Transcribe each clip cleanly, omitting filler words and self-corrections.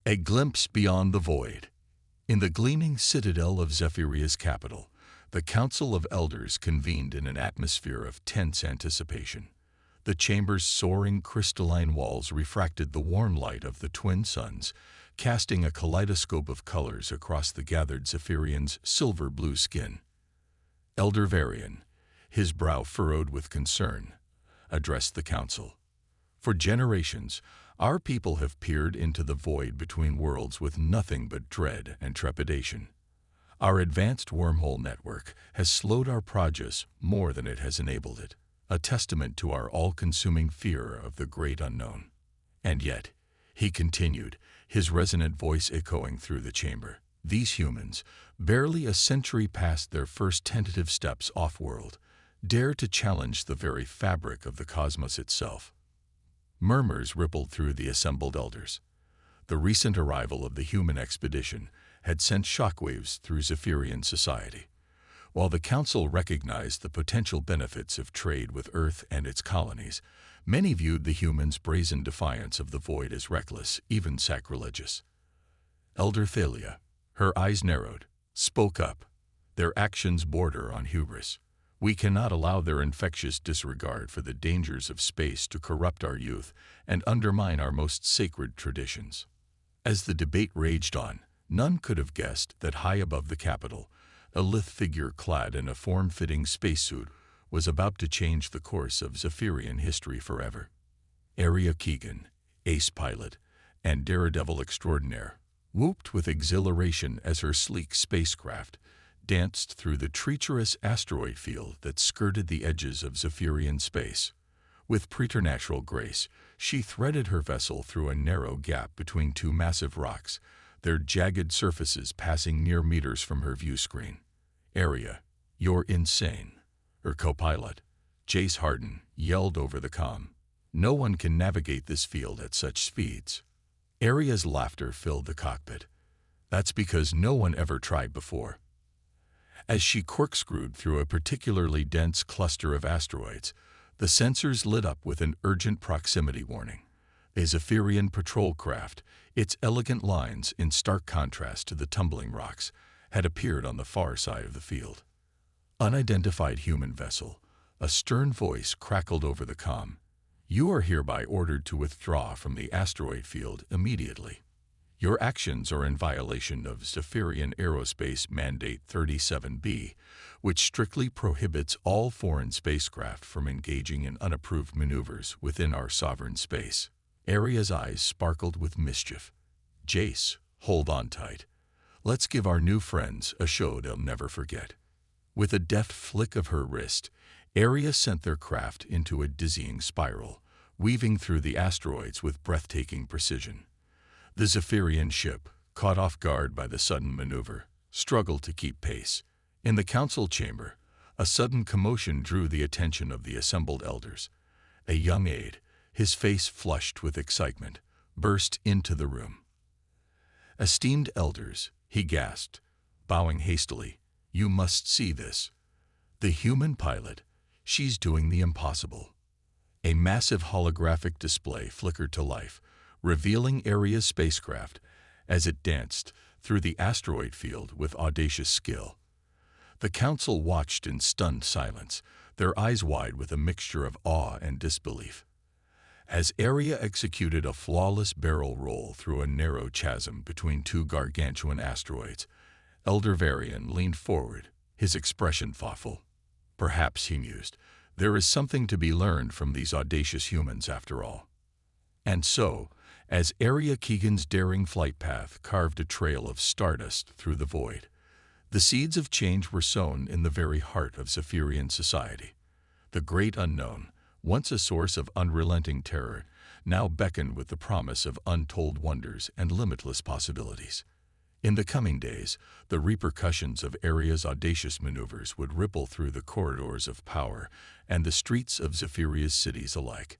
A glimpse beyond the void. In the gleaming citadel of Zephyria's capital, the Council of Elders convened in an atmosphere of tense anticipation. The chamber's soaring crystalline walls refracted the warm light of the twin suns, casting a kaleidoscope of colors across the gathered Zephyrian's silver-blue skin. Elder Varian, his brow furrowed with concern, addressed the council. For generations, our people have peered into the void between worlds with nothing but dread and trepidation. Our advanced wormhole network has slowed our progress more than it has enabled it, a testament to our all-consuming fear of the great unknown. And yet, he continued, his resonant voice echoing through the chamber, these humans, barely a century past their first tentative steps off-world, dare to challenge the very fabric of the cosmos itself. Murmurs rippled through the assembled elders. The recent arrival of the human expedition had sent shockwaves through Zephyrian society. While the council recognized the potential benefits of trade with Earth and its colonies, many viewed the humans' brazen defiance of the void as reckless, even sacrilegious. Elder Thalia, her eyes narrowed, spoke up. Their actions border on hubris. We cannot allow their infectious disregard for the dangers of space to corrupt our youth and undermine our most sacred traditions. As the debate raged on, none could have guessed that high above the capital, a lithe figure clad in a form-fitting spacesuit was about to change the course of Zephyrian history forever. Aria Keegan, ace pilot and daredevil extraordinaire, whooped with exhilaration as her sleek spacecraft danced through the treacherous asteroid field that skirted the edges of Zephyrian space. With preternatural grace, she threaded her vessel through a narrow gap between two massive rocks, their jagged surfaces passing near meters from her view screen. Aria, you're insane. Her co-pilot, Jace Harden, yelled over the comm. No one can navigate this field at such speeds. Aria's laughter filled the cockpit. That's because no one ever tried before. As she corkscrewed through a particularly dense cluster of asteroids, the sensors lit up with an urgent proximity warning. A Zephyrian patrol craft, its elegant lines in stark contrast to the tumbling rocks, had appeared on the far side of the field. Unidentified human vessel, a stern voice crackled over the comm. You are hereby ordered to withdraw from the asteroid field immediately. Your actions are in violation of Zephyrian Aerospace Mandate 37B, which strictly prohibits all foreign spacecraft from engaging in unapproved maneuvers within our sovereign space. Aria's eyes sparkled with mischief. Jace, hold on tight. Let's give our new friends a show they'll never forget. With a deft flick of her wrist, Aria sent their craft into a dizzying spiral, weaving through the asteroids with breathtaking precision. The Zephyrian ship, caught off guard by the sudden maneuver, struggled to keep pace. In the council chamber, a sudden commotion drew the attention of the assembled elders. A young aide, his face flushed with excitement, burst into the room. Esteemed elders, he gasped, bowing hastily, you must see this. The human pilot, she's doing the impossible. A massive holographic display flickered to life, revealing Aria's spacecraft as it danced through the asteroid field with audacious skill. The council watched in stunned silence, their eyes wide with a mixture of awe and disbelief. As Aria executed a flawless barrel roll through a narrow chasm between two gargantuan asteroids, Elder Varian leaned forward, his expression thoughtful. Perhaps, he mused, there is something to be learned from these audacious humans after all. And so, as Aria Keegan's daring flight path carved a trail of stardust through the void, the seeds of change were sown in the very heart of Zephyrian society. The great unknown, once a source of unrelenting terror, now beckoned with the promise of untold wonders and limitless possibilities. In the coming days, the repercussions of Aria's audacious maneuvers would ripple through the corridors of power and the streets of Zephyria's cities alike.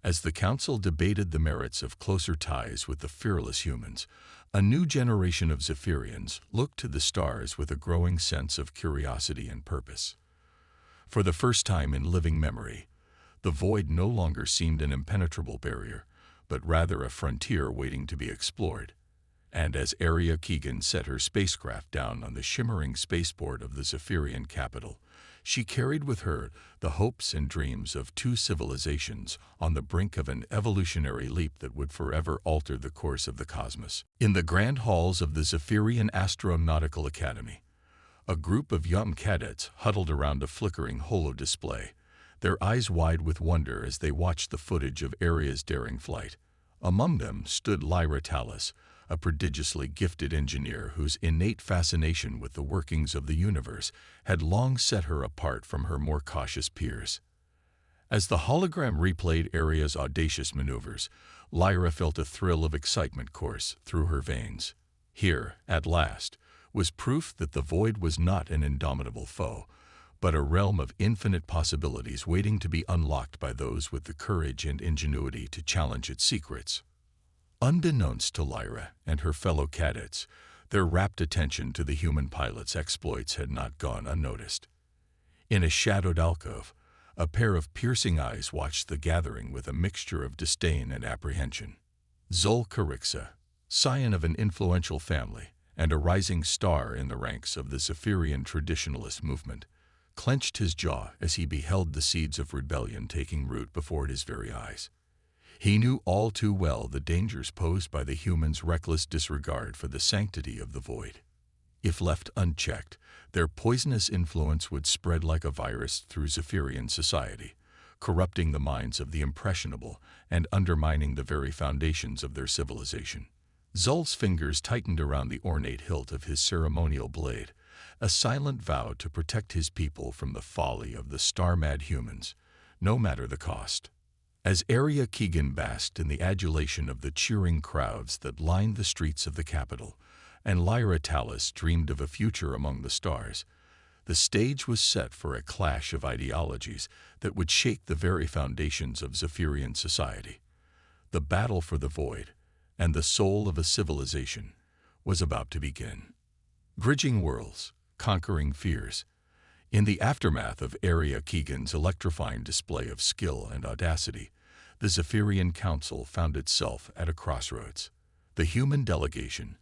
As the council debated the merits of closer ties with the fearless humans, a new generation of Zephyrians looked to the stars with a growing sense of curiosity and purpose. For the first time in living memory, the void no longer seemed an impenetrable barrier, but rather a frontier waiting to be explored. And as Aria Keegan set her spacecraft down on the shimmering spaceport of the Zephyrian capital, she carried with her the hopes and dreams of two civilizations on the brink of an evolutionary leap that would forever alter the course of the cosmos. In the grand halls of the Zephyrian Astronautical Academy, a group of young cadets huddled around a flickering holo display, their eyes wide with wonder as they watched the footage of Aria's daring flight. Among them stood Lyra Tallis, a prodigiously gifted engineer whose innate fascination with the workings of the universe had long set her apart from her more cautious peers. As the hologram replayed Aria's audacious maneuvers, Lyra felt a thrill of excitement course through her veins. Here, at last, was proof that the void was not an indomitable foe, but a realm of infinite possibilities waiting to be unlocked by those with the courage and ingenuity to challenge its secrets. Unbeknownst to Lyra and her fellow cadets, their rapt attention to the human pilot's exploits had not gone unnoticed. In a shadowed alcove, a pair of piercing eyes watched the gathering with a mixture of disdain and apprehension. Zul Karixa, scion of an influential family and a rising star in the ranks of the Zephyrian traditionalist movement, clenched his jaw as he beheld the seeds of rebellion taking root before his very eyes. He knew all too well the dangers posed by the humans' reckless disregard for the sanctity of the void. If left unchecked, their poisonous influence would spread like a virus through Zephyrian society, corrupting the minds of the impressionable and undermining the very foundations of their civilization. Zul's fingers tightened around the ornate hilt of his ceremonial blade, a silent vow to protect his people from the folly of the star-mad humans, no matter the cost. As Aria Keegan basked in the adulation of the cheering crowds that lined the streets of the capital, and Lyra Tallis dreamed of a future among the stars, the stage was set for a clash of ideologies that would shake the very foundations of Zephyrian society. The battle for the void, and the soul of a civilization, was about to begin. Bridging worlds, conquering fears. In the aftermath of Aria Keegan's electrifying display of skill and audacity, the Zephyrian Council found itself at a crossroads. The human delegation,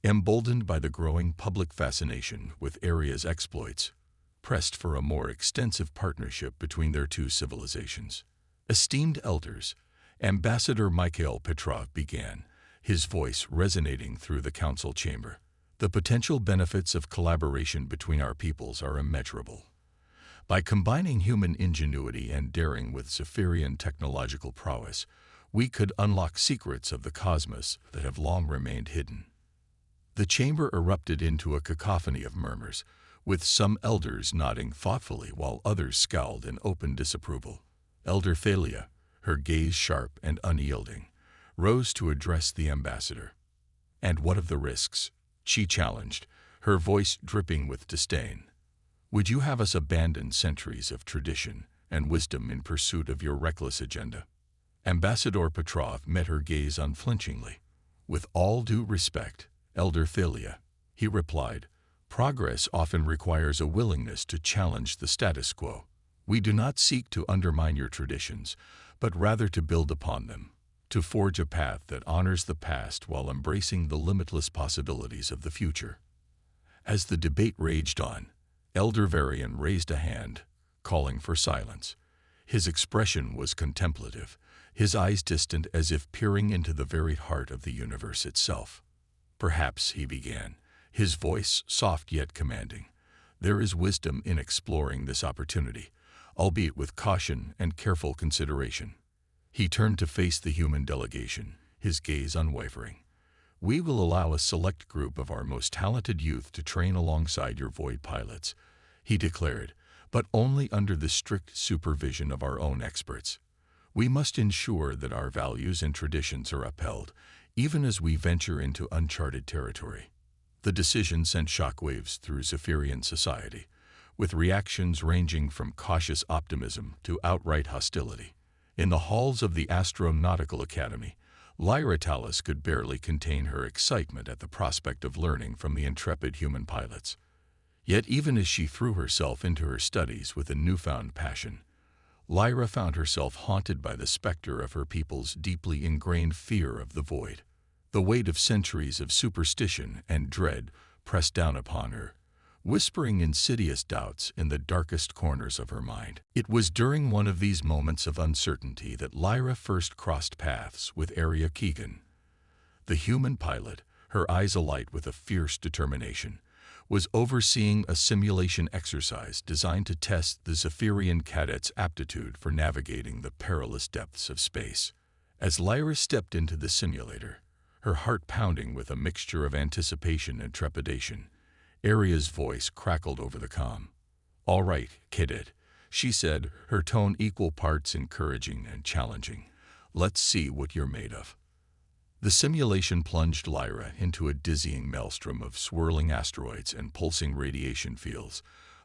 emboldened by the growing public fascination with Aria's exploits, pressed for a more extensive partnership between their two civilizations. Esteemed elders, Ambassador Mikhail Petrov began, his voice resonating through the council chamber. The potential benefits of collaboration between our peoples are immeasurable. By combining human ingenuity and daring with Zephyrian technological prowess, we could unlock secrets of the cosmos that have long remained hidden. The chamber erupted into a cacophony of murmurs, with some elders nodding thoughtfully while others scowled in open disapproval. Elder Thalia, her gaze sharp and unyielding, rose to address the ambassador. "And what of the risks?" she challenged, her voice dripping with disdain. "Would you have us abandon centuries of tradition and wisdom in pursuit of your reckless agenda?" Ambassador Petrov met her gaze unflinchingly. "With all due respect, Elder Thalia," he replied, "progress often requires a willingness to challenge the status quo. We do not seek to undermine your traditions, but rather to build upon them, to forge a path that honors the past while embracing the limitless possibilities of the future." As the debate raged on, Elder Varian raised a hand, calling for silence. His expression was contemplative, his eyes distant as if peering into the very heart of the universe itself. "Perhaps," he began, his voice soft yet commanding, "there is wisdom in exploring this opportunity, albeit with caution and careful consideration." He turned to face the human delegation, his gaze unwavering. "We will allow a select group of our most talented youth to train alongside your void pilots," he declared, "but only under the strict supervision of our own experts. We must ensure that our values and traditions are upheld, even as we venture into uncharted territory." The decision sent shockwaves through Zephyrian society, with reactions ranging from cautious optimism to outright hostility. In the halls of the Astronautical Academy, Lyra Tallis could barely contain her excitement at the prospect of learning from the intrepid human pilots. Yet even as she threw herself into her studies with a newfound passion, Lyra found herself haunted by the specter of her people's deeply ingrained fear of the void. The weight of centuries of superstition and dread pressed down upon her, whispering insidious doubts in the darkest corners of her mind. It was during one of these moments of uncertainty that Lyra first crossed paths with Aria Keegan. The human pilot, her eyes alight with a fierce determination, was overseeing a simulation exercise designed to test the Zephyrian cadets' aptitude for navigating the perilous depths of space. As Lyra stepped into the simulator, her heart pounding with a mixture of anticipation and trepidation, Aria's voice crackled over the comm. "All right, cadet," she said, her tone equal parts encouraging and challenging. "Let's see what you're made of." The simulation plunged Lyra into a dizzying maelstrom of swirling asteroids and pulsing radiation fields,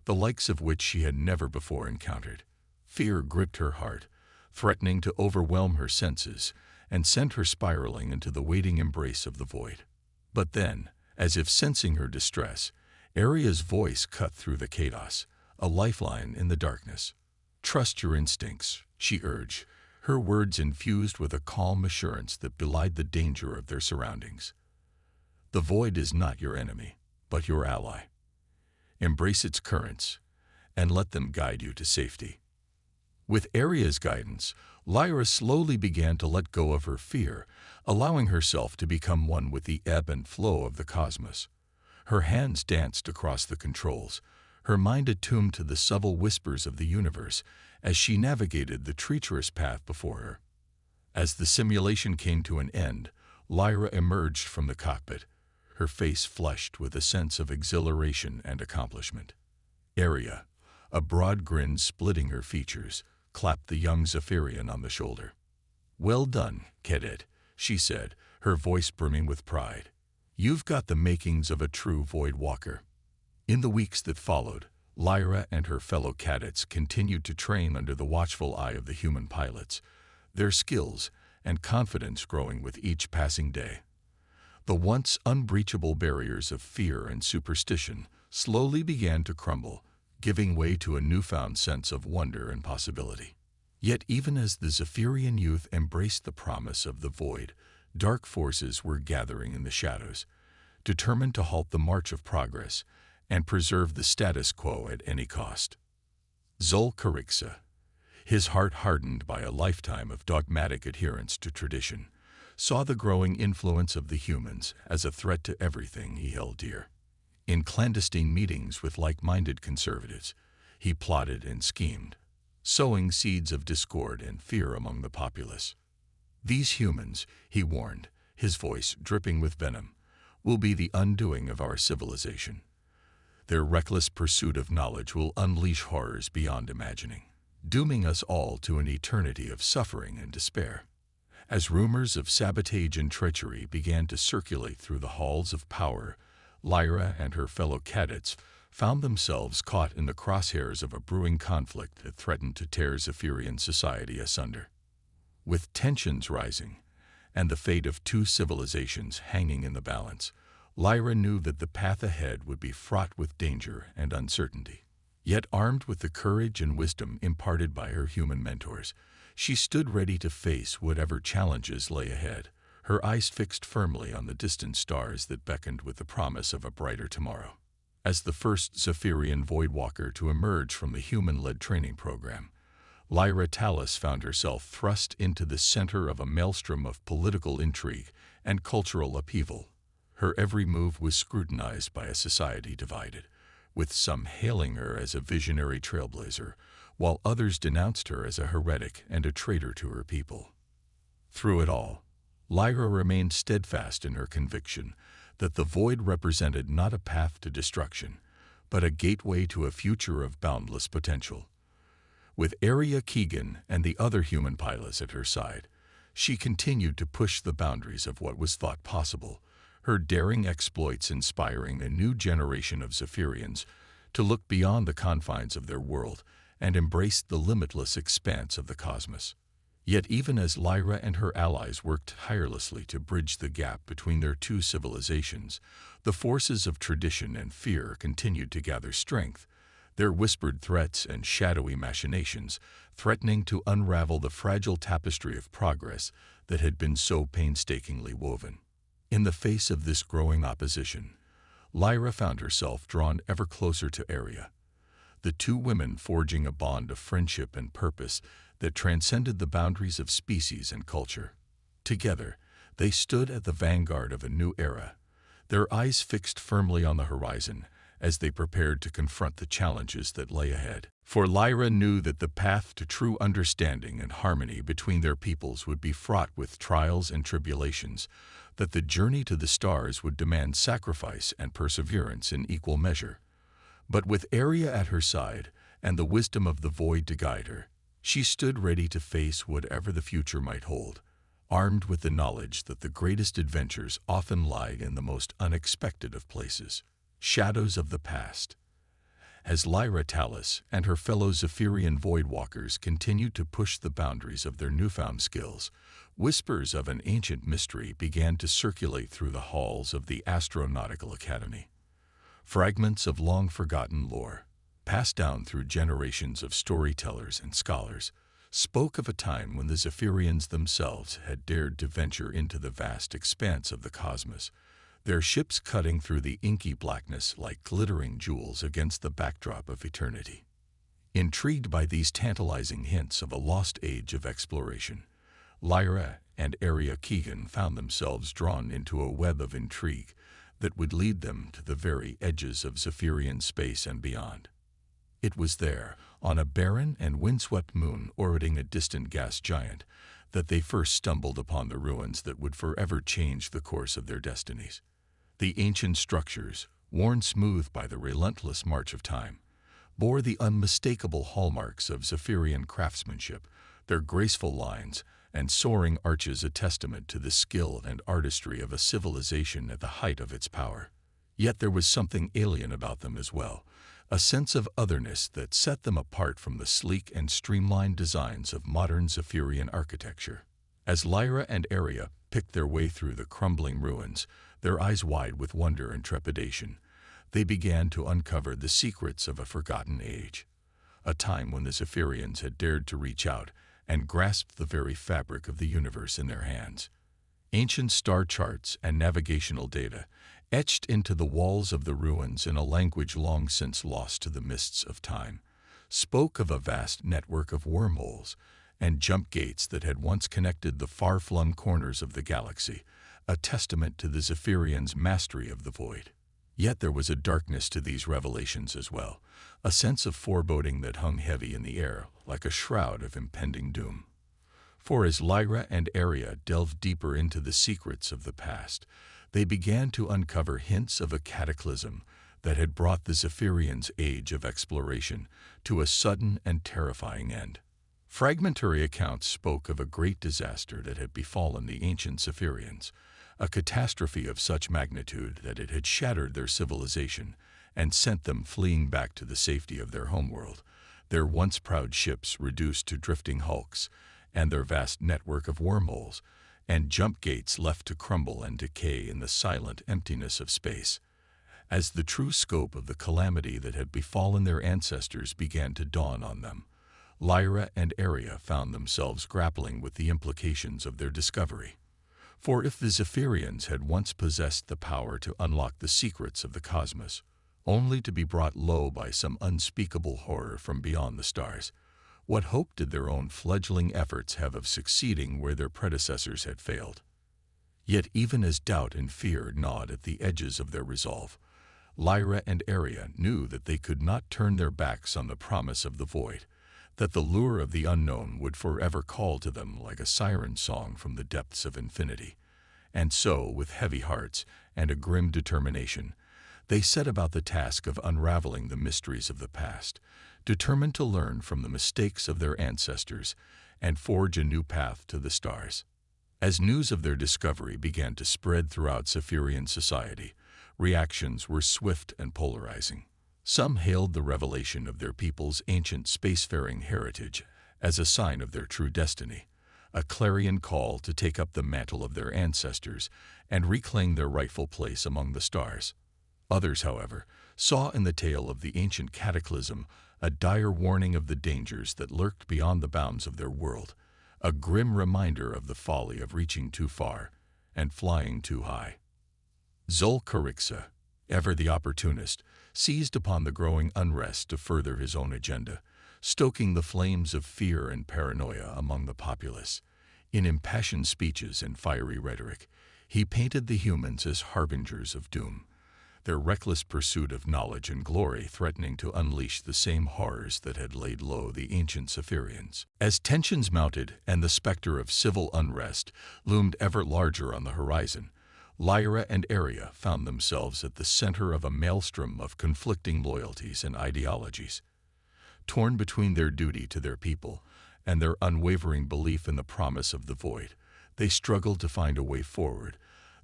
the likes of which she had never before encountered. Fear gripped her heart, threatening to overwhelm her senses, and sent her spiraling into the waiting embrace of the void. But then, as if sensing her distress, Aria's voice cut through the chaos, a lifeline in the darkness. "Trust your instincts," she urged, her words infused with a calm assurance that belied the danger of their surroundings. "The void is not your enemy, but your ally. Embrace its currents, and let them guide you to safety." With Aria's guidance, Lyra slowly began to let go of her fear, allowing herself to become one with the ebb and flow of the cosmos. Her hands danced across the controls, her mind attuned to the subtle whispers of the universe as she navigated the treacherous path before her. As the simulation came to an end, Lyra emerged from the cockpit, her face flushed with a sense of exhilaration and accomplishment. Aria, a broad grin splitting her features, clapped the young Zephyrian on the shoulder. "Well done, cadet," she said, her voice brimming with pride. "You've got the makings of a true Void Walker." In the weeks that followed, Lyra and her fellow cadets continued to train under the watchful eye of the human pilots, their skills and confidence growing with each passing day. The once unbreachable barriers of fear and superstition slowly began to crumble, giving way to a newfound sense of wonder and possibility. Yet even as the Zephyrian youth embraced the promise of the void, dark forces were gathering in the shadows, determined to halt the march of progress and preserve the status quo at any cost. Zol Karixa, his heart hardened by a lifetime of dogmatic adherence to tradition, saw the growing influence of the humans as a threat to everything he held dear. In clandestine meetings with like-minded conservatives, he plotted and schemed, sowing seeds of discord and fear among the populace. "These humans," he warned, his voice dripping with venom, "will be the undoing of our civilization. Their reckless pursuit of knowledge will unleash horrors beyond imagining, dooming us all to an eternity of suffering and despair." As rumors of sabotage and treachery began to circulate through the halls of power, Lyra and her fellow cadets found themselves caught in the crosshairs of a brewing conflict that threatened to tear Zephyrian society asunder. With tensions rising and the fate of two civilizations hanging in the balance, Lyra knew that the path ahead would be fraught with danger and uncertainty. Yet armed with the courage and wisdom imparted by her human mentors, she stood ready to face whatever challenges lay ahead, her eyes fixed firmly on the distant stars that beckoned with the promise of a brighter tomorrow. As the first Zephyrian Voidwalker to emerge from the human-led training program, Lyra Tallis found herself thrust into the center of a maelstrom of political intrigue and cultural upheaval. Her every move was scrutinized by a society divided, with some hailing her as a visionary trailblazer, while others denounced her as a heretic and a traitor to her people. Through it all, Lyra remained steadfast in her conviction that the void represented not a path to destruction, but a gateway to a future of boundless potential. With Aria Keegan and the other human pilots at her side, she continued to push the boundaries of what was thought possible, her daring exploits inspiring a new generation of Zephyrians to look beyond the confines of their world and embrace the limitless expanse of the cosmos. Yet even as Lyra and her allies worked tirelessly to bridge the gap between their two civilizations, the forces of tradition and fear continued to gather strength, their whispered threats and shadowy machinations threatening to unravel the fragile tapestry of progress that had been so painstakingly woven. In the face of this growing opposition, Lyra found herself drawn ever closer to Aria, the two women forging a bond of friendship and purpose that transcended the boundaries of species and culture. Together, they stood at the vanguard of a new era, their eyes fixed firmly on the horizon as they prepared to confront the challenges that lay ahead. For Lyra knew that the path to true understanding and harmony between their peoples would be fraught with trials and tribulations, that the journey to the stars would demand sacrifice and perseverance in equal measure. But with Aria at her side and the wisdom of the void to guide her, she stood ready to face whatever the future might hold, armed with the knowledge that the greatest adventures often lie in the most unexpected of places, shadows of the past. As Lyra Talus and her fellow Zephyrian Voidwalkers continued to push the boundaries of their newfound skills, whispers of an ancient mystery began to circulate through the halls of the Astronautical Academy. Fragments of long-forgotten lore, passed down through generations of storytellers and scholars, spoke of a time when the Zephyrians themselves had dared to venture into the vast expanse of the cosmos, their ships cutting through the inky blackness like glittering jewels against the backdrop of eternity. Intrigued by these tantalizing hints of a lost age of exploration, Lyra and Aria Keegan found themselves drawn into a web of intrigue that would lead them to the very edges of Zephyrian space and beyond. It was there, on a barren and windswept moon orbiting a distant gas giant, that they first stumbled upon the ruins that would forever change the course of their destinies. The ancient structures, worn smooth by the relentless march of time, bore the unmistakable hallmarks of Zephyrian craftsmanship, their graceful lines and soaring arches a testament to the skill and artistry of a civilization at the height of its power. Yet there was something alien about them as well, a sense of otherness that set them apart from the sleek and streamlined designs of modern Zephyrian architecture. As Lyra and Aria picked their way through the crumbling ruins, their eyes wide with wonder and trepidation, they began to uncover the secrets of a forgotten age, a time when the Zephyrians had dared to reach out and grasp the very fabric of the universe in their hands. Ancient star charts and navigational data, etched into the walls of the ruins in a language long since lost to the mists of time, spoke of a vast network of wormholes and jump gates that had once connected the far-flung corners of the galaxy, a testament to the Zephyrians' mastery of the void. Yet there was a darkness to these revelations as well, a sense of foreboding that hung heavy in the air like a shroud of impending doom. For as Lyra and Aria delved deeper into the secrets of the past, they began to uncover hints of a cataclysm that had brought the Zephyrians' age of exploration to a sudden and terrifying end. Fragmentary accounts spoke of a great disaster that had befallen the ancient Zephyrians, a catastrophe of such magnitude that it had shattered their civilization and sent them fleeing back to the safety of their homeworld, their once proud ships reduced to drifting hulks, and their vast network of wormholes and jump gates left to crumble and decay in the silent emptiness of space. As the true scope of the calamity that had befallen their ancestors began to dawn on them, Lyra and Aria found themselves grappling with the implications of their discovery. For if the Zephyrians had once possessed the power to unlock the secrets of the cosmos, only to be brought low by some unspeakable horror from beyond the stars, what hope did their own fledgling efforts have of succeeding where their predecessors had failed? Yet even as doubt and fear gnawed at the edges of their resolve, Lyra and Aria knew that they could not turn their backs on the promise of the void, that the lure of the unknown would forever call to them like a siren song from the depths of infinity. And so, with heavy hearts and a grim determination, they set about the task of unraveling the mysteries of the past, determined to learn from the mistakes of their ancestors and forge a new path to the stars. As news of their discovery began to spread throughout Zephyrian society, reactions were swift and polarizing. Some hailed the revelation of their people's ancient spacefaring heritage as a sign of their true destiny, a clarion call to take up the mantle of their ancestors and reclaim their rightful place among the stars. Others, however, saw in the tale of the ancient cataclysm a dire warning of the dangers that lurked beyond the bounds of their world, a grim reminder of the folly of reaching too far, and flying too high. Zul-Karixa, ever the opportunist, seized upon the growing unrest to further his own agenda, stoking the flames of fear and paranoia among the populace. In impassioned speeches and fiery rhetoric, he painted the humans as harbingers of doom, their reckless pursuit of knowledge and glory threatening to unleash the same horrors that had laid low the ancient Zephyrians. As tensions mounted and the specter of civil unrest loomed ever larger on the horizon, Lyra and Aria found themselves at the center of a maelstrom of conflicting loyalties and ideologies. Torn between their duty to their people and their unwavering belief in the promise of the void, they struggled to find a way forward,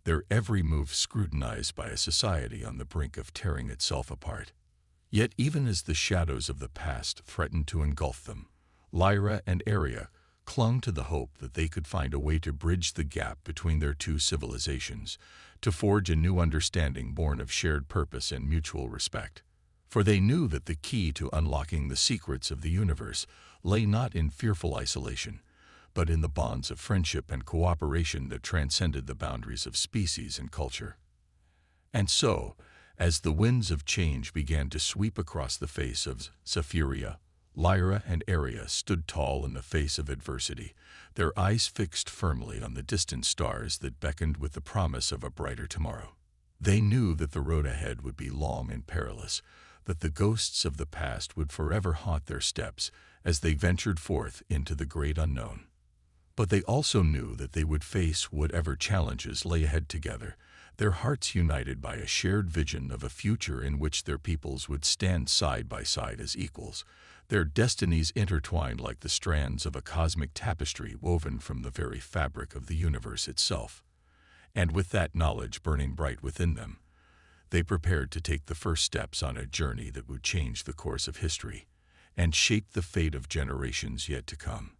their every move scrutinized by a society on the brink of tearing itself apart. Yet even as the shadows of the past threatened to engulf them, Lyra and Aria clung to the hope that they could find a way to bridge the gap between their two civilizations, to forge a new understanding born of shared purpose and mutual respect. For they knew that the key to unlocking the secrets of the universe lay not in fearful isolation, but in the bonds of friendship and cooperation that transcended the boundaries of species and culture. And so, as the winds of change began to sweep across the face of Zephyria, Lyra and Aria stood tall in the face of adversity, their eyes fixed firmly on the distant stars that beckoned with the promise of a brighter tomorrow. They knew that the road ahead would be long and perilous, that the ghosts of the past would forever haunt their steps as they ventured forth into the great unknown. But they also knew that they would face whatever challenges lay ahead together, their hearts united by a shared vision of a future in which their peoples would stand side by side as equals, their destinies intertwined like the strands of a cosmic tapestry woven from the very fabric of the universe itself. And with that knowledge burning bright within them, they prepared to take the first steps on a journey that would change the course of history and shape the fate of generations yet to come.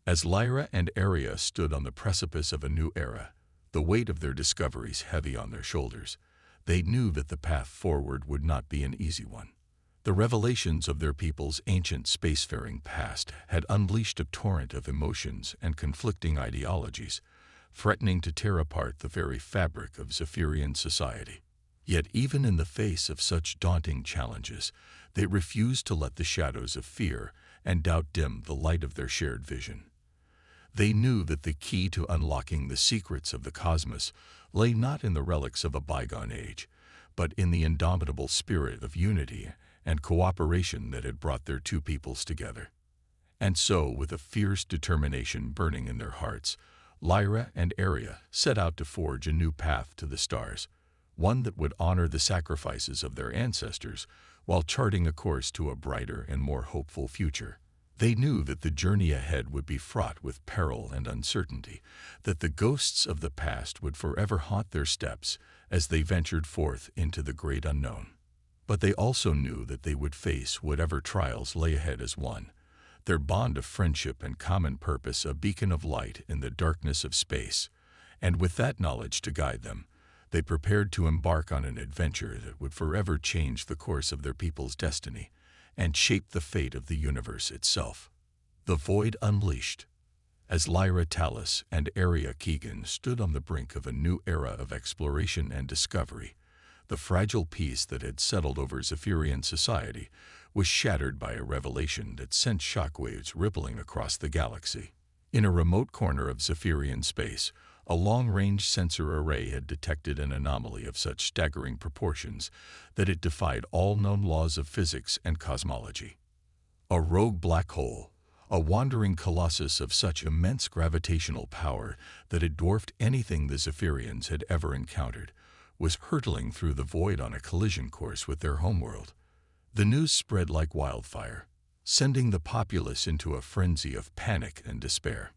As Lyra and Aria stood on the precipice of a new era, the weight of their discoveries heavy on their shoulders, they knew that the path forward would not be an easy one. The revelations of their people's ancient spacefaring past had unleashed a torrent of emotions and conflicting ideologies, threatening to tear apart the very fabric of Zephyrian society. Yet even in the face of such daunting challenges, they refused to let the shadows of fear and doubt dim the light of their shared vision. They knew that the key to unlocking the secrets of the cosmos lay not in the relics of a bygone age, but in the indomitable spirit of unity and cooperation that had brought their two peoples together. And so, with a fierce determination burning in their hearts, Lyra and Aria set out to forge a new path to the stars, one that would honor the sacrifices of their ancestors while charting a course to a brighter and more hopeful future. They knew that the journey ahead would be fraught with peril and uncertainty, that the ghosts of the past would forever haunt their steps as they ventured forth into the great unknown. But they also knew that they would face whatever trials lay ahead as one, their bond of friendship and common purpose a beacon of light in the darkness of space. And with that knowledge to guide them, they prepared to embark on an adventure that would forever change the course of their people's destiny and shape the fate of the universe itself. The Void Unleashed. As Lyra Tallis and Aria Keegan stood on the brink of a new era of exploration and discovery, the fragile peace that had settled over Zephyrian society was shattered by a revelation that sent shockwaves rippling across the galaxy. In a remote corner of Zephyrian space, a long-range sensor array had detected an anomaly of such staggering proportions that it defied all known laws of physics and cosmology. A rogue black hole, a wandering colossus of such immense gravitational power that it dwarfed anything the Zephyrians had ever encountered, was hurtling through the void on a collision course with their homeworld. The news spread like wildfire, sending the populace into a frenzy of panic and despair.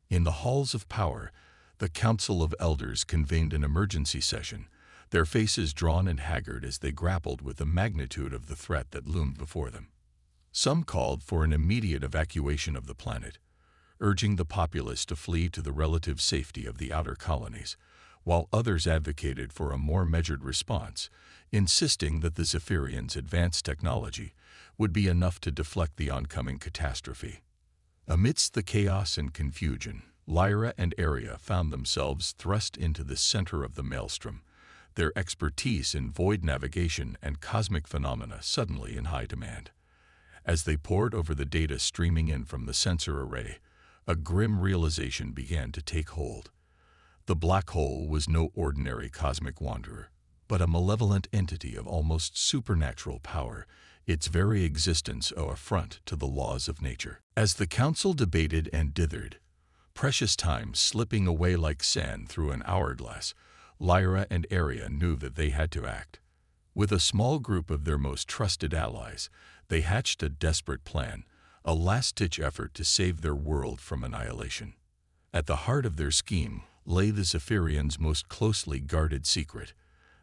In the halls of power, the Council of Elders convened an emergency session, their faces drawn and haggard as they grappled with the magnitude of the threat that loomed before them. Some called for an immediate evacuation of the planet, urging the populace to flee to the relative safety of the outer colonies, while others advocated for a more measured response, insisting that the Zephyrians' advanced technology would be enough to deflect the oncoming catastrophe. Amidst the chaos and confusion, Lyra and Aria found themselves thrust into the center of the maelstrom, their expertise in void navigation and cosmic phenomena suddenly in high demand. As they pored over the data streaming in from the sensor array, a grim realization began to take hold. The black hole was no ordinary cosmic wanderer, but a malevolent entity of almost supernatural power, its very existence an affront to the laws of nature. As the council debated and dithered, precious time slipping away like sand through an hourglass, Lyra and Aria knew that they had to act. With a small group of their most trusted allies, they hatched a desperate plan, a last-ditch effort to save their world from annihilation. At the heart of their scheme lay the Zephyrians' most closely guarded secret,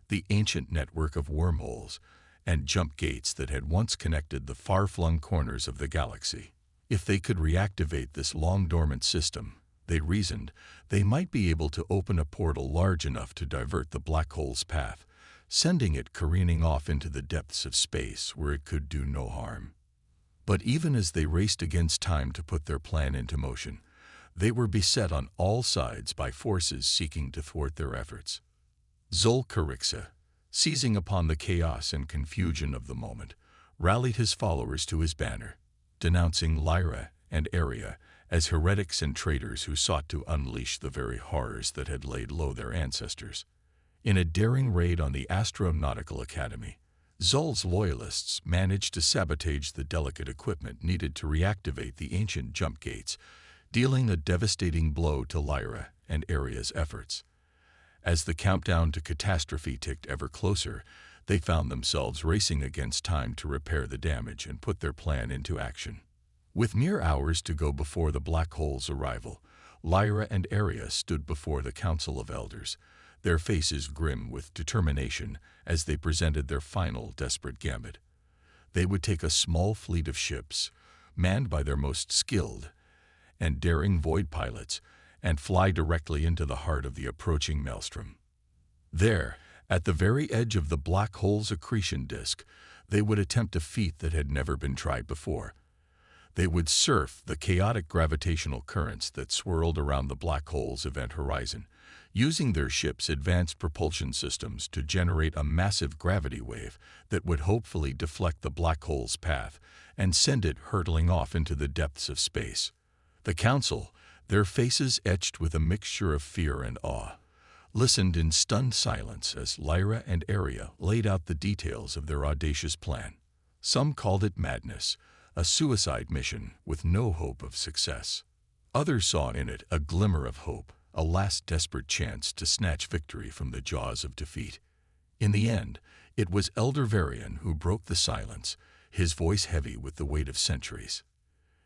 the ancient network of wormholes and jump gates that had once connected the far-flung corners of the galaxy. If they could reactivate this long-dormant system, they reasoned, they might be able to open a portal large enough to divert the black hole's path, sending it careening off into the depths of space where it could do no harm. But even as they raced against time to put their plan into motion, they were beset on all sides by forces seeking to thwart their efforts. Zol-Carixa, seizing upon the chaos and confusion of the moment, rallied his followers to his banner, denouncing Lyra and Aria as heretics and traitors who sought to unleash the very horrors that had laid low their ancestors. In a daring raid on the Astronautical Academy, Zol's loyalists managed to sabotage the delicate equipment needed to reactivate the ancient jump gates, dealing a devastating blow to Lyra and Aria's efforts. As the countdown to catastrophe ticked ever closer, they found themselves racing against time to repair the damage and put their plan into action. With mere hours to go before the black hole's arrival, Lyra and Aria stood before the Council of Elders, their faces grim with determination as they presented their final desperate gambit. They would take a small fleet of ships, manned by their most skilled and daring void pilots, and fly directly into the heart of the approaching maelstrom. There, at the very edge of the black hole's accretion disk, they would attempt a feat that had never been tried before. They would surf the chaotic gravitational currents that swirled around the black hole's event horizon, using their ship's advanced propulsion systems to generate a massive gravity wave that would hopefully deflect the black hole's path and send it hurtling off into the depths of space. The Council, their faces etched with a mixture of fear and awe, listened in stunned silence as Lyra and Aria laid out the details of their audacious plan. Some called it madness, a suicide mission with no hope of success. Others saw in it a glimmer of hope, a last desperate chance to snatch victory from the jaws of defeat. In the end, it was Elder Varian who broke the silence, his voice heavy with the weight of centuries.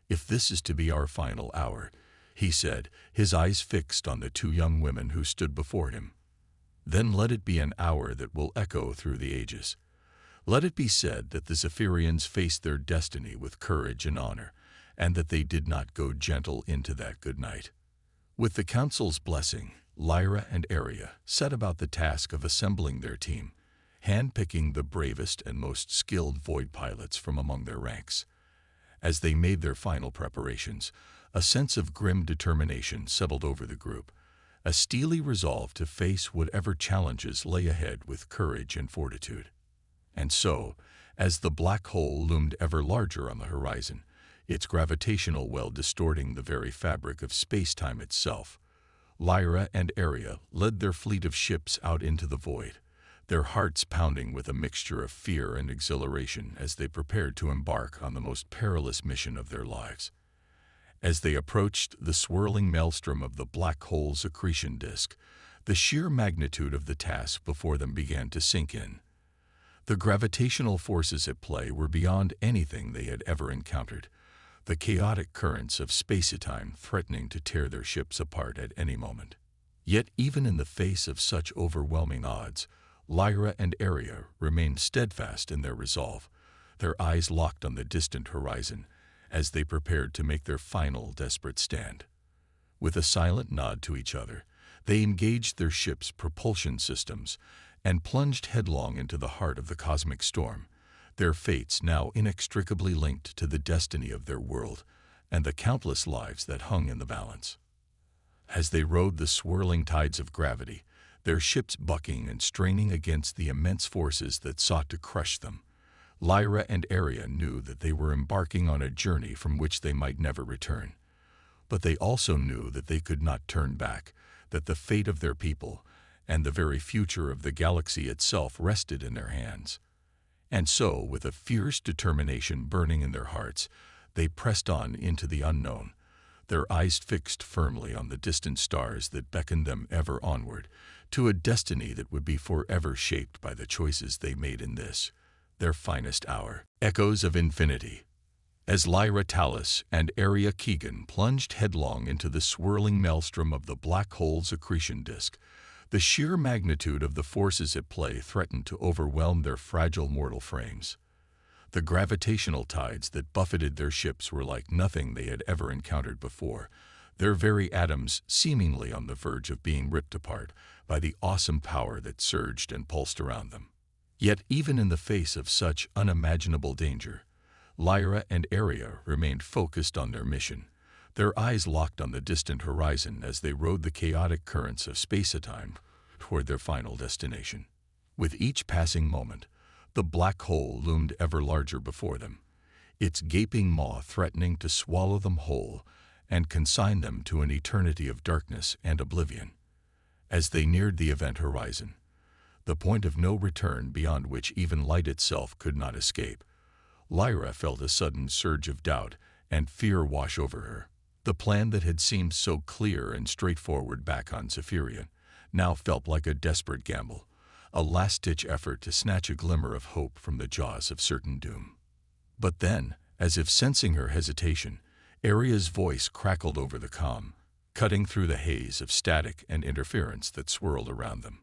"If this is to be our final hour," he said, his eyes fixed on the two young women who stood before him, "then let it be an hour that will echo through the ages. Let it be said that the Zephyrians faced their destiny with courage and honor, and that they did not go gentle into that good night." With the Council's blessing, Lyra and Aria set about the task of assembling their team, handpicking the bravest and most skilled void pilots from among their ranks. As they made their final preparations, a sense of grim determination settled over the group, a steely resolve to face whatever challenges lay ahead with courage and fortitude. And so, as the black hole loomed ever larger on the horizon, its gravitational well distorting the very fabric of space-time itself, Lyra and Aria led their fleet of ships out into the void, their hearts pounding with a mixture of fear and exhilaration as they prepared to embark on the most perilous mission of their lives. As they approached the swirling maelstrom of the black hole's accretion disk, the sheer magnitude of the task before them began to sink in. The gravitational forces at play were beyond anything they had ever encountered, the chaotic currents of space-time threatening to tear their ships apart at any moment. Yet even in the face of such overwhelming odds, Lyra and Aria remained steadfast in their resolve, their eyes locked on the distant horizon as they prepared to make their final desperate stand. With a silent nod to each other, they engaged their ship's propulsion systems and plunged headlong into the heart of the cosmic storm, their fates now inextricably linked to the destiny of their world and the countless lives that hung in the balance. As they rode the swirling tides of gravity, their ships bucking and straining against the immense forces that sought to crush them, Lyra and Aria knew that they were embarking on a journey from which they might never return. But they also knew that they could not turn back, that the fate of their people and the very future of the galaxy itself rested in their hands. And so, with a fierce determination burning in their hearts, they pressed on into the unknown, their eyes fixed firmly on the distant stars that beckoned them ever onward, to a destiny that would be forever shaped by the choices they made in this, their finest hour. Echoes of Infinity. As Lyra Tallis and Aria Keegan plunged headlong into the swirling maelstrom of the black hole's accretion disk, the sheer magnitude of the forces at play threatened to overwhelm their fragile mortal frames. The gravitational tides that buffeted their ships were like nothing they had ever encountered before, their very atoms seemingly on the verge of being ripped apart by the awesome power that surged and pulsed around them. Yet even in the face of such unimaginable danger, Lyra and Aria remained focused on their mission, their eyes locked on the distant horizon as they rode the chaotic currents of space-time toward their final destination. With each passing moment, the black hole loomed ever larger before them, its gaping maw threatening to swallow them whole and consign them to an eternity of darkness and oblivion. As they neared the event horizon, the point of no return beyond which even light itself could not escape, Lyra felt a sudden surge of doubt and fear wash over her. The plan that had seemed so clear and straightforward back on Zephyrian now felt like a desperate gamble, a last-ditch effort to snatch a glimmer of hope from the jaws of certain doom. But then, as if sensing her hesitation, Aria's voice crackled over the comm, cutting through the haze of static and interference that swirled around them.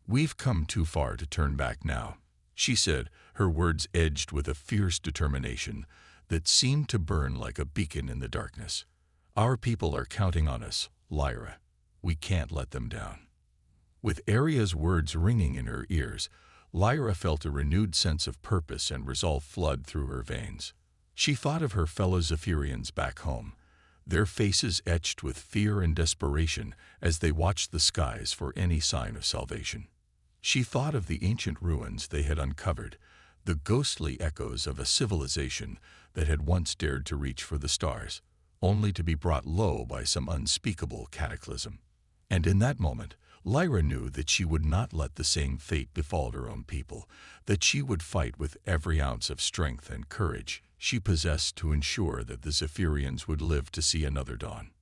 "We've come too far to turn back now," she said, her words edged with a fierce determination that seemed to burn like a beacon in the darkness. "Our people are counting on us, Lyra. We can't let them down." With Aria's words ringing in her ears, Lyra felt a renewed sense of purpose and resolve flood through her veins. She thought of her fellow Zephyrians back home, their faces etched with fear and desperation as they watched the skies for any sign of salvation. She thought of the ancient ruins they had uncovered, the ghostly echoes of a civilization that had once dared to reach for the stars, only to be brought low by some unspeakable cataclysm. And in that moment, Lyra knew that she would not let the same fate befall her own people, that she would fight with every ounce of strength and courage she possessed to ensure that the Zephyrians would live to see another dawn.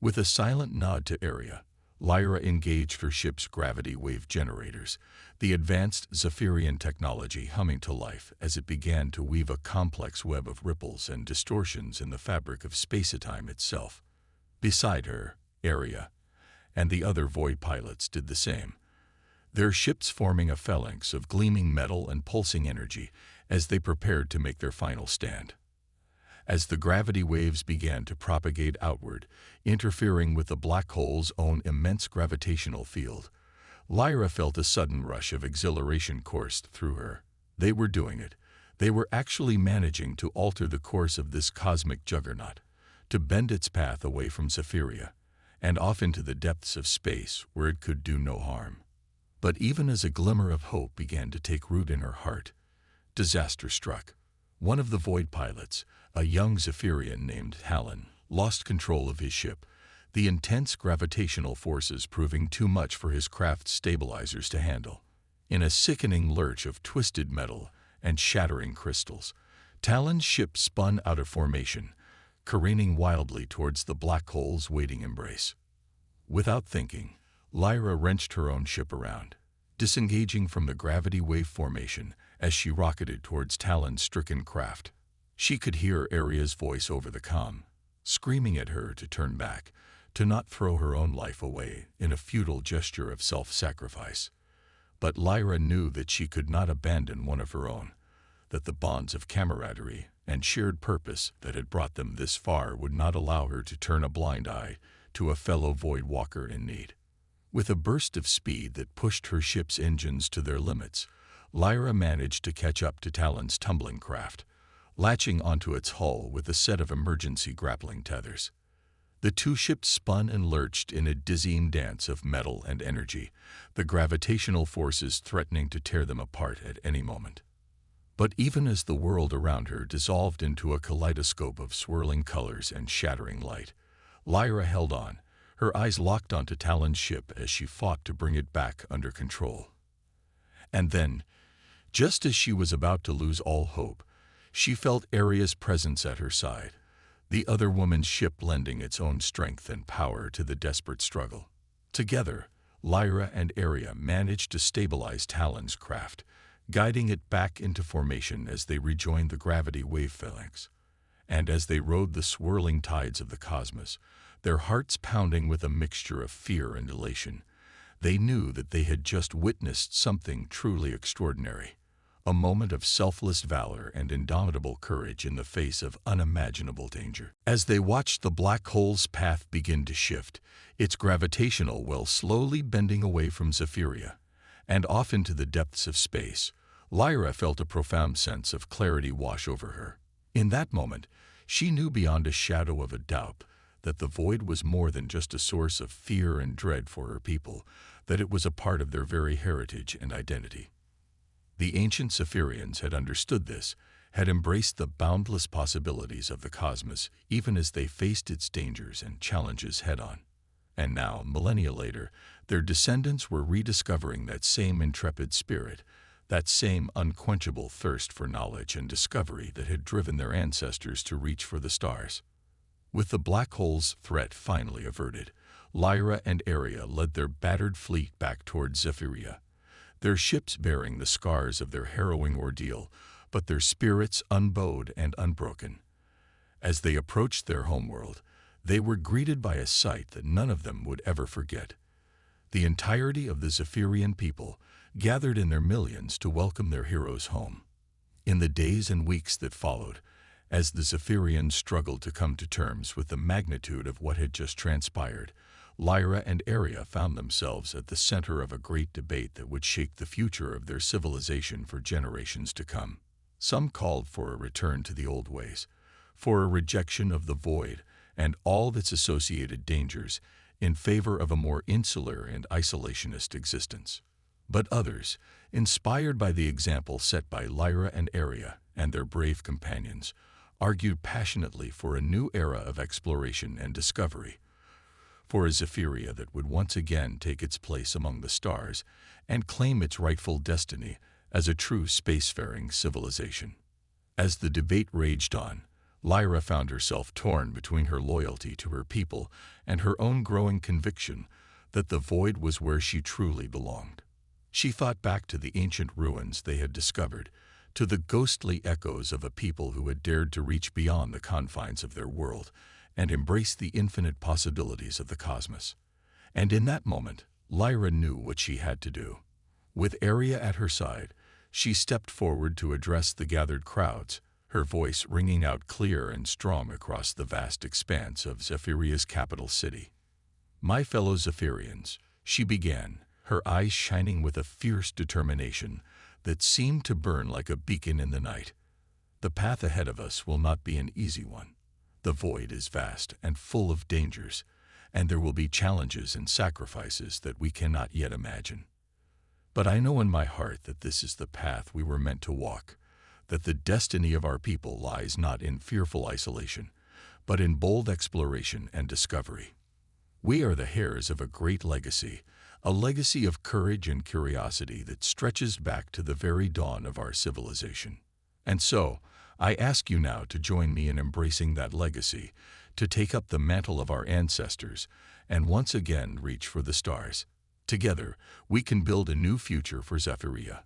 With a silent nod to Aria, Lyra engaged her ship's gravity wave generators, the advanced Zephyrian technology humming to life as it began to weave a complex web of ripples and distortions in the fabric of space-time itself. Beside her, Aria and the other Void pilots did the same, their ships forming a phalanx of gleaming metal and pulsing energy as they prepared to make their final stand. As the gravity waves began to propagate outward, interfering with the black hole's own immense gravitational field, Lyra felt a sudden rush of exhilaration coursed through her. They were doing it. They were actually managing to alter the course of this cosmic juggernaut, to bend its path away from Zephyria and off into the depths of space where it could do no harm. But even as a glimmer of hope began to take root in her heart, disaster struck. One of the Void pilots, a young Zephyrian named Talon, lost control of his ship, the intense gravitational forces proving too much for his craft's stabilizers to handle. In a sickening lurch of twisted metal and shattering crystals, Talon's ship spun out of formation, careening wildly towards the black hole's waiting embrace. Without thinking, Lyra wrenched her own ship around, disengaging from the gravity wave formation as she rocketed towards Talon's stricken craft. She could hear Aria's voice over the comm, screaming at her to turn back, to not throw her own life away in a futile gesture of self-sacrifice. But Lyra knew that she could not abandon one of her own, that the bonds of camaraderie and shared purpose that had brought them this far would not allow her to turn a blind eye to a fellow Void Walker in need. With a burst of speed that pushed her ship's engines to their limits, Lyra managed to catch up to Talon's tumbling craft, latching onto its hull with a set of emergency grappling tethers. The two ships spun and lurched in a dizzying dance of metal and energy, the gravitational forces threatening to tear them apart at any moment. But even as the world around her dissolved into a kaleidoscope of swirling colors and shattering light, Lyra held on, her eyes locked onto Talon's ship as she fought to bring it back under control. And then, just as she was about to lose all hope, she felt Aria's presence at her side, the other woman's ship lending its own strength and power to the desperate struggle. Together, Lyra and Aria managed to stabilize Talon's craft, guiding it back into formation as they rejoined the gravity wave phalanx. And as they rode the swirling tides of the cosmos, their hearts pounding with a mixture of fear and elation, they knew that they had just witnessed something truly extraordinary, a moment of selfless valor and indomitable courage in the face of unimaginable danger. As they watched the black hole's path begin to shift, its gravitational well slowly bending away from Zephyria and off into the depths of space, Lyra felt a profound sense of clarity wash over her. In that moment, she knew beyond a shadow of a doubt that the void was more than just a source of fear and dread for her people, that it was a part of their very heritage and identity. The ancient Zephyrians had understood this, had embraced the boundless possibilities of the cosmos even as they faced its dangers and challenges head-on. And now, millennia later, their descendants were rediscovering that same intrepid spirit, that same unquenchable thirst for knowledge and discovery that had driven their ancestors to reach for the stars. With the black hole's threat finally averted, Lyra and Aria led their battered fleet back toward Zephyria, their ships bearing the scars of their harrowing ordeal, but their spirits unbowed and unbroken. As they approached their homeworld, they were greeted by a sight that none of them would ever forget. The entirety of the Zephyrian people gathered in their millions to welcome their heroes home. In the days and weeks that followed, as the Zephyrians struggled to come to terms with the magnitude of what had just transpired, Lyra and Aria found themselves at the center of a great debate that would shake the future of their civilization for generations to come. Some called for a return to the old ways, for a rejection of the void and all of its associated dangers in favor of a more insular and isolationist existence. But others, inspired by the example set by Lyra and Aria and their brave companions, argued passionately for a new era of exploration and discovery, for a Zephyria that would once again take its place among the stars and claim its rightful destiny as a true spacefaring civilization. As the debate raged on, Lyra found herself torn between her loyalty to her people and her own growing conviction that the void was where she truly belonged. She thought back to the ancient ruins they had discovered, to the ghostly echoes of a people who had dared to reach beyond the confines of their world and embrace the infinite possibilities of the cosmos. And in that moment, Lyra knew what she had to do. With Aria at her side, she stepped forward to address the gathered crowds, her voice ringing out clear and strong across the vast expanse of Zephyria's capital city. "My fellow Zephyrians," she began, her eyes shining with a fierce determination that seemed to burn like a beacon in the night. "The path ahead of us will not be an easy one. The void is vast and full of dangers, and there will be challenges and sacrifices that we cannot yet imagine. But I know in my heart that this is the path we were meant to walk, that the destiny of our people lies not in fearful isolation, but in bold exploration and discovery. We are the heirs of a great legacy, a legacy of courage and curiosity that stretches back to the very dawn of our civilization. And so, I ask you now to join me in embracing that legacy, to take up the mantle of our ancestors, and once again reach for the stars. Together, we can build a new future for Zephyria,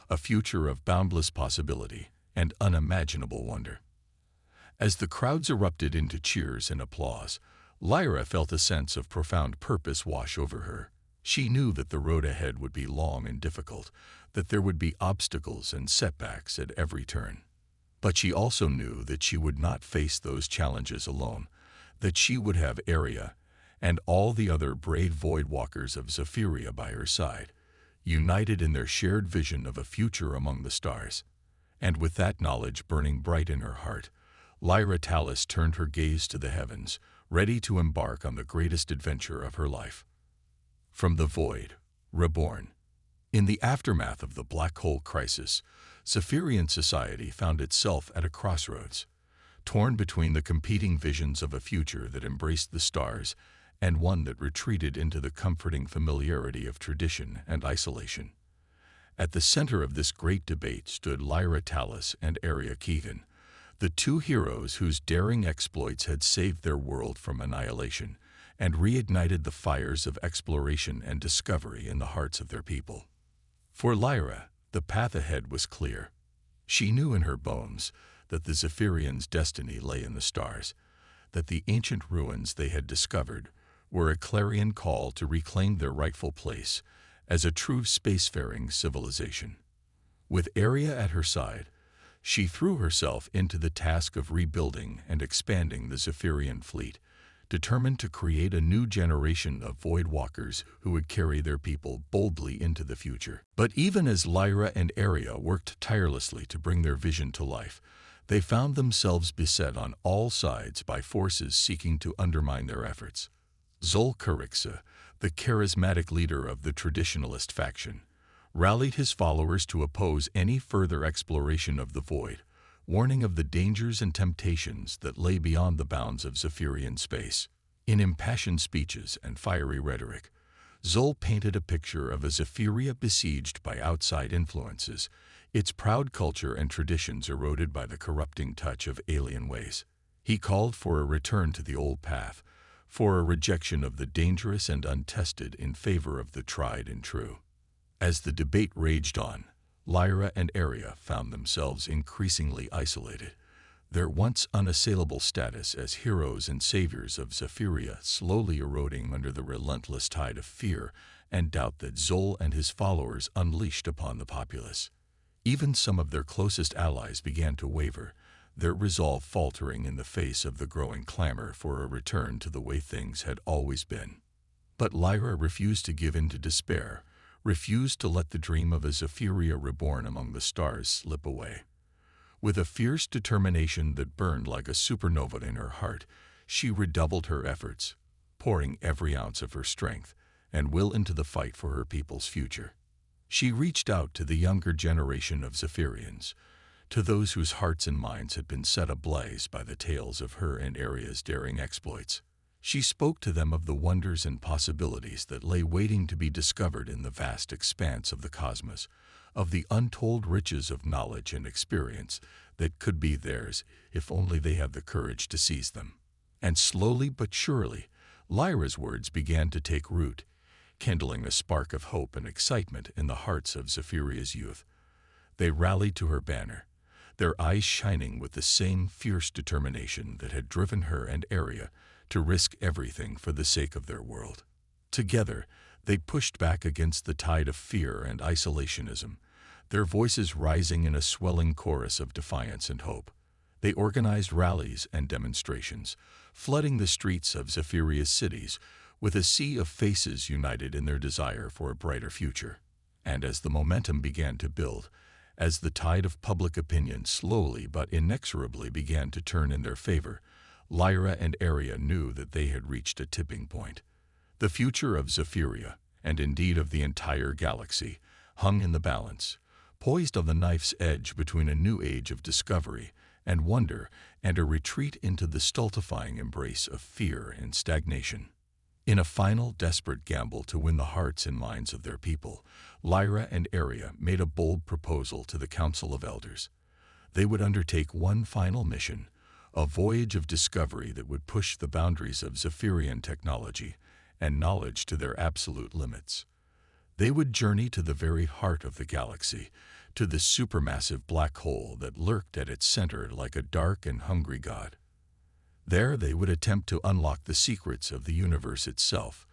a future of boundless possibility and unimaginable wonder." As the crowds erupted into cheers and applause, Lyra felt a sense of profound purpose wash over her. She knew that the road ahead would be long and difficult, that there would be obstacles and setbacks at every turn. But she also knew that she would not face those challenges alone, that she would have Aria and all the other brave void walkers of Zephyria by her side, united in their shared vision of a future among the stars. And with that knowledge burning bright in her heart, Lyra Tallis turned her gaze to the heavens, ready to embark on the greatest adventure of her life. From the void, reborn. In the aftermath of the black hole crisis, Zephyrian society found itself at a crossroads, torn between the competing visions of a future that embraced the stars and one that retreated into the comforting familiarity of tradition and isolation. At the center of this great debate stood Lyra Tallis and Aria Keegan, the two heroes whose daring exploits had saved their world from annihilation and reignited the fires of exploration and discovery in the hearts of their people. For Lyra, the path ahead was clear. She knew in her bones that the Zephyrians' destiny lay in the stars, that the ancient ruins they had discovered were a clarion call to reclaim their rightful place as a true spacefaring civilization. With Aria at her side, she threw herself into the task of rebuilding and expanding the Zephyrian fleet, determined to create a new generation of void walkers who would carry their people boldly into the future. But even as Lyra and Aria worked tirelessly to bring their vision to life, they found themselves beset on all sides by forces seeking to undermine their efforts. Zol Carixa, the charismatic leader of the traditionalist faction, rallied his followers to oppose any further exploration of the void, warning of the dangers and temptations that lay beyond the bounds of Zephyrian space. In impassioned speeches and fiery rhetoric, Zol painted a picture of a Zephyria besieged by outside influences, its proud culture and traditions eroded by the corrupting touch of alien ways. He called for a return to the old path, for a rejection of the dangerous and untested in favor of the tried and true. As the debate raged on, Lyra and Aria found themselves increasingly isolated, their once unassailable status as heroes and saviors of Zephyria slowly eroding under the relentless tide of fear and doubt that Zol and his followers unleashed upon the populace. Even some of their closest allies began to waver, their resolve faltering in the face of the growing clamor for a return to the way things had always been. But Lyra refused to give in to despair, refused to let the dream of a Zephyria reborn among the stars slip away. With a fierce determination that burned like a supernova in her heart, she redoubled her efforts, pouring every ounce of her strength and will into the fight for her people's future. She reached out to the younger generation of Zephyrians, to those whose hearts and minds had been set ablaze by the tales of her and Aria's daring exploits. She spoke to them of the wonders and possibilities that lay waiting to be discovered in the vast expanse of the cosmos, of the untold riches of knowledge and experience that could be theirs if only they had the courage to seize them. And slowly but surely, Lyra's words began to take root, kindling a spark of hope and excitement in the hearts of Zephyria's youth. They rallied to her banner, their eyes shining with the same fierce determination that had driven her and Aria to risk everything for the sake of their world. Together, they pushed back against the tide of fear and isolationism, their voices rising in a swelling chorus of defiance and hope. They organized rallies and demonstrations, flooding the streets of Zephyria's cities with a sea of faces united in their desire for a brighter future. And as the momentum began to build, as the tide of public opinion slowly but inexorably began to turn in their favor, Lyra and Aria knew that they had reached a tipping point. The future of Zephyria, and indeed of the entire galaxy, hung in the balance, poised on the knife's edge between a new age of discovery and wonder and a retreat into the stultifying embrace of fear and stagnation. In a final desperate gamble to win the hearts and minds of their people, Lyra and Aria made a bold proposal to the Council of Elders. They would undertake one final mission, a voyage of discovery that would push the boundaries of Zephyrian technology and knowledge to their absolute limits. They would journey to the very heart of the galaxy, to the supermassive black hole that lurked at its center like a dark and hungry god. There they would attempt to unlock the secrets of the universe itself,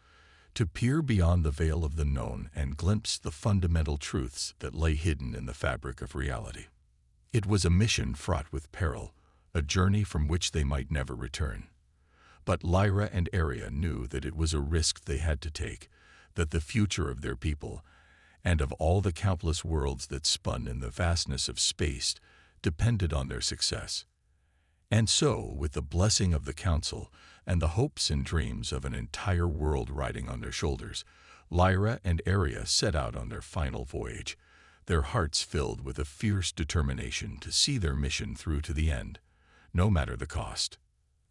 to peer beyond the veil of the known and glimpse the fundamental truths that lay hidden in the fabric of reality. It was a mission fraught with peril, a journey from which they might never return. But Lyra and Aria knew that it was a risk they had to take, that the future of their people, and of all the countless worlds that spun in the vastness of space, depended on their success. And so, with the blessing of the Council, and the hopes and dreams of an entire world riding on their shoulders, Lyra and Aria set out on their final voyage, their hearts filled with a fierce determination to see their mission through to the end, no matter the cost.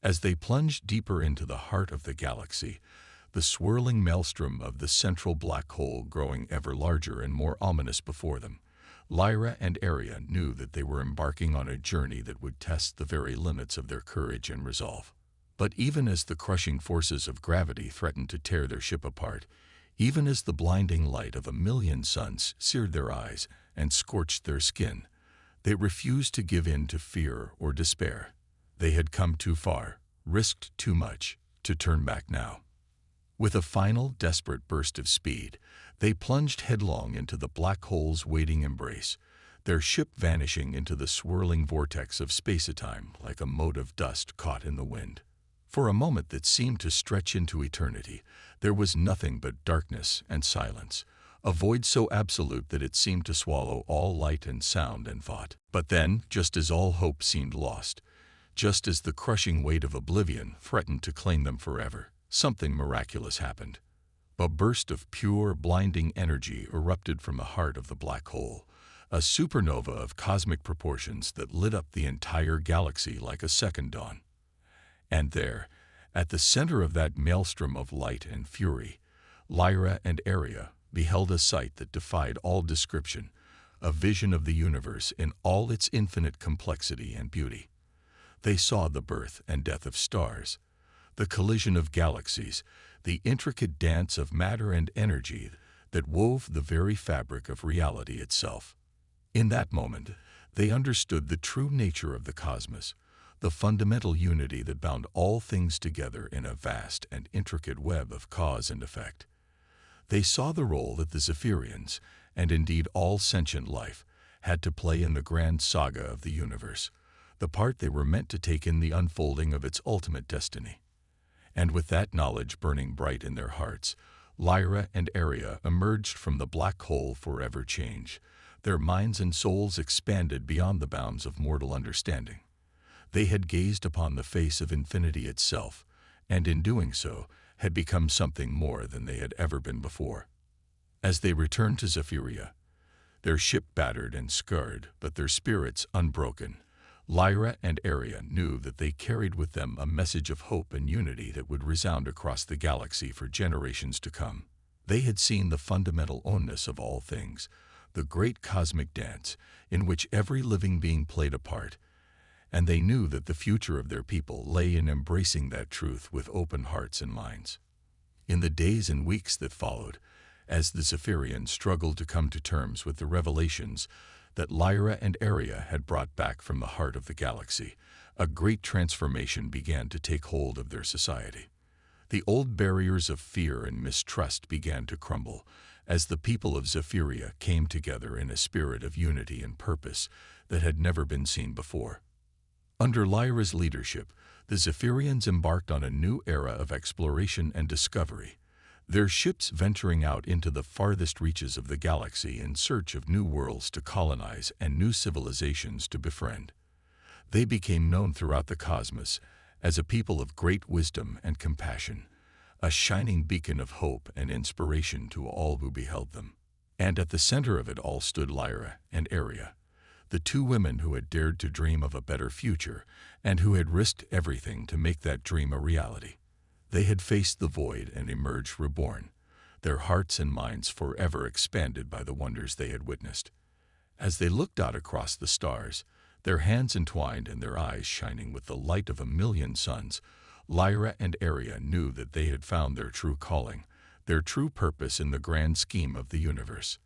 As they plunged deeper into the heart of the galaxy, the swirling maelstrom of the central black hole growing ever larger and more ominous before them, Lyra and Aria knew that they were embarking on a journey that would test the very limits of their courage and resolve. But even as the crushing forces of gravity threatened to tear their ship apart, even as the blinding light of a million suns seared their eyes and scorched their skin, they refused to give in to fear or despair. They had come too far, risked too much, to turn back now. With a final, desperate burst of speed, they plunged headlong into the black hole's waiting embrace, their ship vanishing into the swirling vortex of space-time like a mote of dust caught in the wind. For a moment that seemed to stretch into eternity, there was nothing but darkness and silence, a void so absolute that it seemed to swallow all light and sound and thought. But then, just as all hope seemed lost, just as the crushing weight of oblivion threatened to claim them forever, something miraculous happened. A burst of pure, blinding energy erupted from the heart of the black hole, a supernova of cosmic proportions that lit up the entire galaxy like a second dawn. And there, at the center of that maelstrom of light and fury, Lyra and Aria beheld a sight that defied all description, a vision of the universe in all its infinite complexity and beauty. They saw the birth and death of stars, the collision of galaxies, the intricate dance of matter and energy that wove the very fabric of reality itself. In that moment, they understood the true nature of the cosmos, the fundamental unity that bound all things together in a vast and intricate web of cause and effect. They saw the role that the Zephyrians, and indeed all sentient life, had to play in the grand saga of the universe, the part they were meant to take in the unfolding of its ultimate destiny. And with that knowledge burning bright in their hearts, Lyra and Aria emerged from the black hole forever changed, their minds and souls expanded beyond the bounds of mortal understanding. They had gazed upon the face of infinity itself, and in doing so, had become something more than they had ever been before. As they returned to Zephyria, their ship battered and scarred, but their spirits unbroken, Lyra and Aria knew that they carried with them a message of hope and unity that would resound across the galaxy for generations to come. They had seen the fundamental oneness of all things, the great cosmic dance in which every living being played a part, and they knew that the future of their people lay in embracing that truth with open hearts and minds. In the days and weeks that followed, as the Zephyrians struggled to come to terms with the revelations that Lyra and Aria had brought back from the heart of the galaxy, a great transformation began to take hold of their society. The old barriers of fear and mistrust began to crumble as the people of Zephyria came together in a spirit of unity and purpose that had never been seen before. Under Lyra's leadership, the Zephyrians embarked on a new era of exploration and discovery, their ships venturing out into the farthest reaches of the galaxy in search of new worlds to colonize and new civilizations to befriend. They became known throughout the cosmos as a people of great wisdom and compassion, a shining beacon of hope and inspiration to all who beheld them. And at the center of it all stood Lyra and Aria, the two women who had dared to dream of a better future and who had risked everything to make that dream a reality. They had faced the void and emerged reborn, their hearts and minds forever expanded by the wonders they had witnessed. As they looked out across the stars, their hands entwined and their eyes shining with the light of a million suns, Lyra and Aria knew that they had found their true calling, their true purpose in the grand scheme of the universe.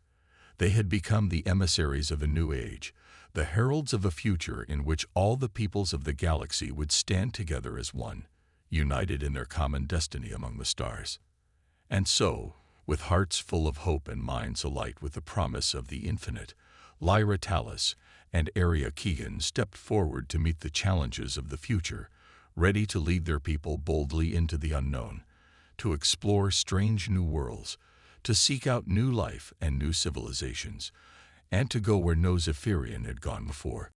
They had become the emissaries of a new age, the heralds of a future in which all the peoples of the galaxy would stand together as one, united in their common destiny among the stars. And so, with hearts full of hope and minds alight with the promise of the infinite, Lyra Tallis and Aria Keegan stepped forward to meet the challenges of the future, ready to lead their people boldly into the unknown, to explore strange new worlds, to seek out new life and new civilizations, and to go where no Zephyrian had gone before.